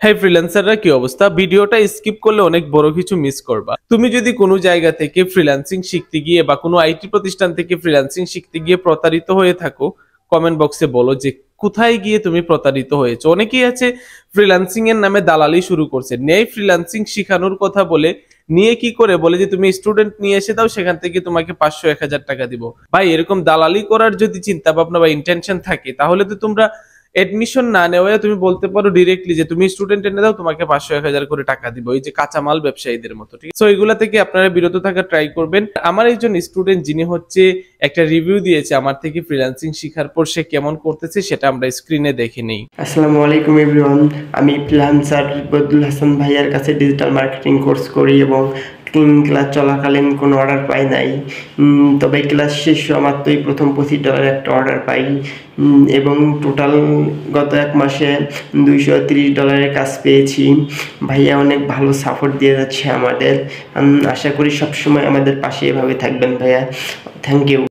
হ্যাঁ ফ্রিল্যান্সাররা কি অবস্থা? ভিডিওটা স্কিপ করলে অনেক বড় কিছু মিস করবা। তুমি যদি কোনো জায়গা থেকে ফ্রিল্যান্সিং শিখতে গিয়ে বা কোনো আইটি প্রতিষ্ঠান থেকে ফ্রিল্যান্সিং শিখতে গিয়ে প্রতারিত হয়ে থাকো, কমেন্ট বক্সে বলো যে কোথায় গিয়ে তুমি প্রতারিত হয়েছো। অনেকেই আছে ফ্রিল্যান্সিং এর নামে দালালি শুরু করছে, নেই ফ্রিল্যান্সিং শিখানোর কথা বলে নিয়ে কি করে বলে যে তুমি স্টুডেন্ট নিয়ে এসে দাও, সেখান থেকে তোমাকে 500-1000 টাকা দিব। ভাই এরকম দালালি করার যদি চিন্তা ভাবনা বা ইন্টেনশন থাকে, তাহলে তো তোমরা এডমিশন না নেওয়া তুমি বলতে পারো ডিরেক্টলি যে তুমি স্টুডেন্ট এনে দাও, তোমাকে 500-1000 করে টাকা দিব, এই যে কাঁচামাল ব্যবসায়ীদের মতো। ঠিক আছে, সো এগুলা থেকে আপনারা বিরত থাকা ট্রাই করবেন। আমার একজন স্টুডেন্ট যিনি হচ্ছে একটা রিভিউ দিয়েছে আমার থেকে ফ্রিল্যান্সিং শিখার পর, সে কেমন করতেছে সেটা আমরা স্ক্রিনে দেখে নেই। আসসালামু আলাইকুম এভরিওয়ান, আমি ফ্রিল্যান্সার বদুল হাসান ভাইয়ার কাছে ডিজিটাল মার্কেটিং কোর্স করি এবং ক্লাস চলাকালীন কোনো অর্ডার পাই নাই, তবে ক্লাস শেষ হওয়া মাত্রই প্রথম $25 একটা অর্ডার পাই এবং টোটাল গত 1 মাসে $230 কাজ পেয়েছি। ভাইয়া অনেক ভালো সাপোর্ট দিয়ে যাচ্ছে আমাদের। আশা করি সবসময় আমাদের পাশে এভাবে থাকবেন ভাইয়া। Thank you.